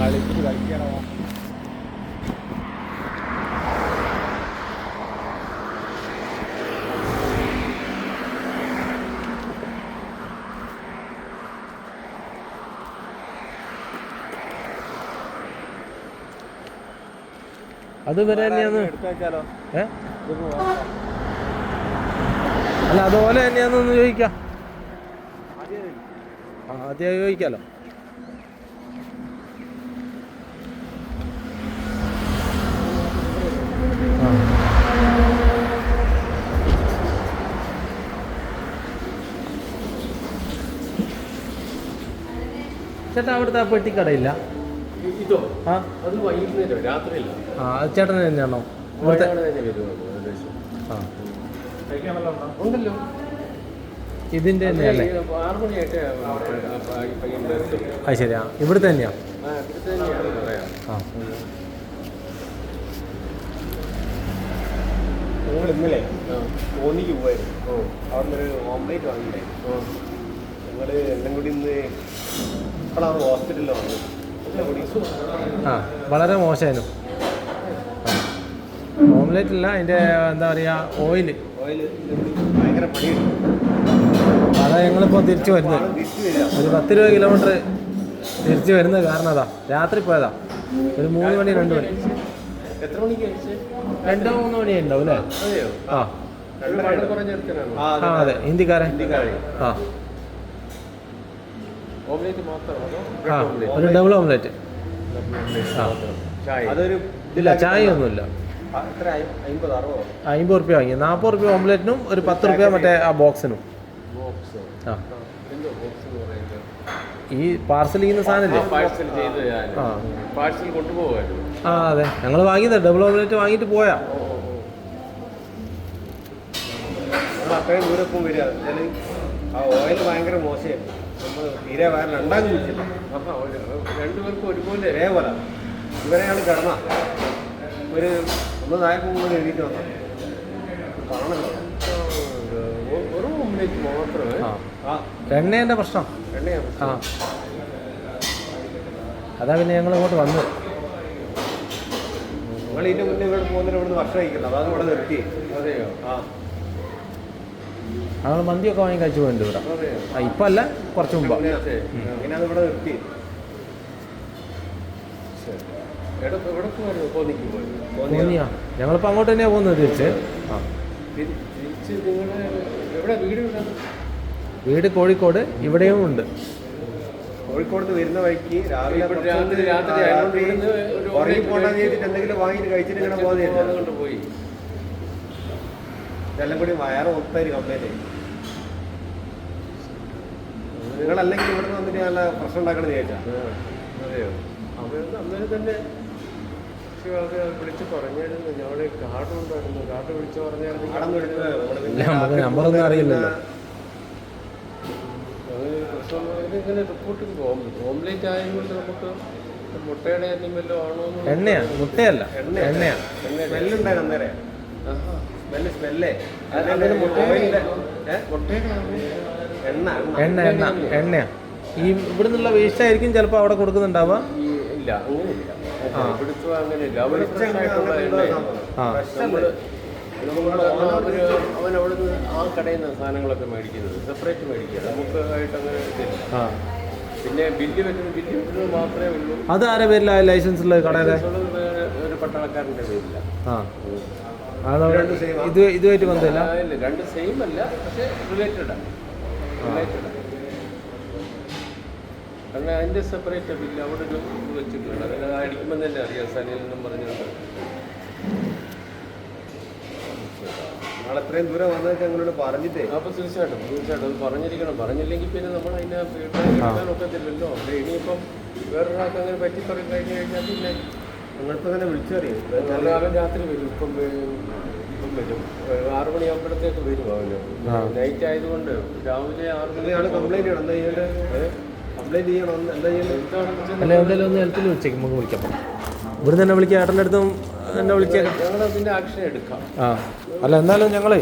കളിക്കണോ? അത് വരെ തന്നെയാന്ന് അല്ല അതുപോലെ തന്നെയാന്നൊന്ന് ചോദിക്കാം. ആദ്യം ചോദിക്കാലോ. ചേട്ടാ അവിടുത്തെ ആ പെട്ടിക്കടയില്ല? ഇതോ? ആ അത് വൈകുന്നേരം രാത്രിയില്ല. ആ അത് ചേട്ടൻ തന്നെയാണോ ഇവിടുത്തെ? ആ ഉണ്ടല്ലോ. ഇതിൻ്റെ തന്നെയല്ലേ? 6 മണിയായിട്ട് അത് ശരിയാ, ഇവിടുത്തെ തന്നെയാ? ആ ഞങ്ങൾ ഇന്നലെ തോന്നിക്ക് പോയായിരുന്നു. അവിടെ നിന്നൊരു ഓംലേറ്റ് വാങ്ങിയില്ലേ. ഞങ്ങൾ എല്ലാം കൂടി ഇന്ന് ഇപ്പോഴാണ് ഹോസ്പിറ്റലിൽ വന്നത്. എല്ലാം കൂടി ആ വളരെ മോശമായിരുന്നു. ഓംലെറ്റ് ഇല്ല, അതിൻ്റെ എന്താ പറയുക ഓയില് ഭയങ്കര പണിയുണ്ട്. അതാ ഞങ്ങളിപ്പോൾ തിരിച്ചു വരുന്നത്. തിരിച്ചു വരിക ഒരു 10 രൂപ കിലോമീറ്റർ തിരിച്ചു വരുന്നത്. കാരണം അതാ രാത്രി പോയതാ. ഒരു 3 മണി 2 മണി. എത്ര മണിക്ക് കഴിച്ച്? 2-3 മണി ഉണ്ടാവും അല്ലേ? അതെയോ? ആ ആ അതെ, ഹിന്ദിക്കാരൻ. ആ ഓംലേറ്റ് മാത്രമാണോ? ആ ഒരു ഡബിൾ ഓംലെറ്റ്. ആ അതൊരു ഇല്ല, ചായ ഒന്നുമില്ല. എത്ര 50-60 50 റുപ്യ വാങ്ങി. 40 റുപ്യ ഓംലെറ്റിനും ഒരു 10 റുപ്യ മറ്റേ ആ ബോക്സിനും. ബോക്സ്? ആ എന്തോ ബോക്സ് എന്ന് പറയുന്നത്? ഈ പാർസൽ ചെയ്യുന്ന സാധനമില്ലേ? പാഴ്സൽ ചെയ്ത് ആ പാഴ്സൽ കൊണ്ടുപോകായിരുന്നു. ആ അതെ, ഞങ്ങൾ വാങ്ങിയത് ഡബിൾ ഓംലെറ്റ് വാങ്ങിയിട്ട് പോയാ. നമ്മൾ അത്രയും ദൂരപ്പം വരിക. വെച്ചാൽ ആ ഓയിൽ ഭയങ്കര മോശമായിരുന്നു. നമ്മൾ തീരെ വയറിൽ ഉണ്ടാക്കി വെച്ചില്ല. രണ്ടുപേർക്കും ഒരുപോലെ ഒരേപോലെ ഇവരെയാണ് കിടന്ന ഒരു ഒന്ന് നായപ്പോൾ എഴുതിയിട്ട് വന്നത് പറഞ്ഞല്ലോ. ഒരു ഓംലേറ്റ് മാത്രമേ. ആ എണ്ണേൻ്റെ പ്രശ്നം. എണ്ണയാണ്. ആ അതാ പിന്നെ ഞങ്ങൾ ഇങ്ങോട്ട് വന്നത്. നിങ്ങൾ ഇതിൻ്റെ മുന്നേ ഇവിടെ പോകുന്നതിന് ഇവിടുന്ന് ഭക്ഷണം കഴിക്കുന്നത്. അതാണ് ഇവിടെ നിർത്തി. അതെയോ? ആ ഞങ്ങൾ മന്തിയൊക്കെ വാങ്ങി കഴിച്ചു പോയിട്ടുണ്ട് ഇവിടെ. അതെയോ? ആ ഇപ്പം അല്ല, കുറച്ച് മുമ്പ്. അങ്ങനെയാണ് ഇവിടെ നിർത്തി. എവിടേക്ക് വരുന്നു? തോന്നിക്ക് പോയി. തോന്നിയാ ഞങ്ങളിപ്പോൾ അങ്ങോട്ട് തന്നെയാണ് പോകുന്നത് തിരിച്ച്. ആ തിരിച്ച് നിങ്ങൾ എവിടെ വീട്? വീട് കോഴിക്കോട്. ഇവിടെയും ഉണ്ട്. കോഴിക്കോട് വരുന്ന വഴിക്ക് രാവിലെ രാത്രി ഉറങ്ങി പോകണമെന്ന് ചെയ്തിട്ട് എന്തെങ്കിലും വാങ്ങിയിട്ട് കഴിച്ചിട്ട് ഇങ്ങനെ പോകുന്നത് കൊണ്ട് പോയി. ഇതെല്ലാം കൂടി വയറ് മൊത്തം കംപ്ലൈൻറ്റ്. നിങ്ങളല്ലെങ്കിൽ ഇവിടുന്ന് വന്നിട്ട് നല്ല പ്രശ്നം ഉണ്ടാക്കണമെന്ന് ചോദിച്ചാൽ. അതെയോ? അന്നേരം തന്നെ വിളിച്ച് പറഞ്ഞായിരുന്നു. ഞങ്ങളുടെ കാർഡ് ഉണ്ടായിരുന്നു. കാർഡ് വിളിച്ച് പറഞ്ഞായിരുന്നു. നമ്പറൊന്നും അറിയില്ലല്ലോ. ഇതിങ്ങനെ റിപ്പോർട്ടിൽ പോകും. ഓംലേറ്റ് ആയതുകൊണ്ട് നമുക്ക് മുട്ടയുടെ എന്തെങ്കിലും വല്ലതും ആണോ? എണ്ണയാ, മുട്ടയല്ല, എണ്ണയാ. സ്മെല്ലുണ്ടായിരുന്നു അന്നേരം. സ്മെല്ലേ എണ്ണ എണ്ണയാ. ഈ ഇവിടുന്നുള്ള വേസ്റ്റ് ആയിരിക്കും ചിലപ്പോൾ അവിടെ കൊടുക്കുന്നുണ്ടാവുക. ഇല്ല, അങ്ങനെയില്ല. ഇവിടുത്തെ അങ്ങനെയില്ല. അവൻ അവിടുന്ന് ആ കടയിൽ നിന്ന് സാധനങ്ങളൊക്കെ മേടിക്കുന്നത് സെപ്പറേറ്റ് മേടിക്കുക. നമുക്കായിട്ട് അങ്ങനെ ഇതില്ല. പിന്നെ ബില്ല് വെക്കുന്നത് മാത്രമേ ഉള്ളൂ. അത് ആരുടെ പേരിലാണ് ലൈസൻസ് ഉള്ളത്? കടയുടെ ഒരു പട്ടാളക്കാരൻ്റെ പേരില്ല. ആ ഇതുമായിട്ട് ബന്ധമില്ല. ഇല്ല, രണ്ട് സെയിം അല്ല, പക്ഷേ റിലേറ്റഡാണ്. കാരണം അതിൻ്റെ സെപ്പറേറ്റ് ബില്ല് അവിടെ ഒരു ഇത് വെച്ചിട്ടുണ്ട്. അതിന് അടിക്കുമ്പോൾ തന്നെ അറിയാം. സനിലെന്നും പറഞ്ഞുകൊണ്ട് എത്രയും ദൂരം വന്നതൊക്കെ ഞങ്ങളോട് പറഞ്ഞിട്ടേ. അപ്പോൾ തീർച്ചയായിട്ടും അത് പറഞ്ഞിരിക്കണം. പറഞ്ഞില്ലെങ്കിൽ പിന്നെ നമ്മൾ അതിനെ ഒക്കത്തില്ലല്ലോ. അവിടെ ഇനിയിപ്പം വേറൊരാൾക്ക് അങ്ങനെ പറ്റി പറഞ്ഞു കഴിഞ്ഞാൽ പിന്നെ നിങ്ങളിപ്പോൾ തന്നെ വിളിച്ചറിയും. അവൻ രാത്രി വരും. ഇപ്പം വരും. 6 മണിയാകുമ്പോഴത്തേക്ക് വരും അവന്. നൈറ്റ് ആയതുകൊണ്ട് രാവിലെ 6 മണിയാണ് കംപ്ലൈൻറ്റ് ചെയ്യണം. എന്താ ചെയ്യേണ്ടത്? കംപ്ലൈൻറ്റ് ചെയ്യണം. എന്താ ചെയ്യുന്നത്? അല്ല എന്തായാലും ഒന്ന് ഹെൽത്തിൽ വിളിച്ചേക്കും. നമുക്ക് വിളിക്കാം. ഇവിടെ തന്നെ വിളിക്കാം. ഏട്ടൻ്റെ അടുത്തും എന്നെ വിളിച്ചേക്കാം. ഞങ്ങൾ അതിൻ്റെ ആക്ഷൻ എടുക്കാം. ആ അല്ല എന്തായാലും ഞങ്ങൾ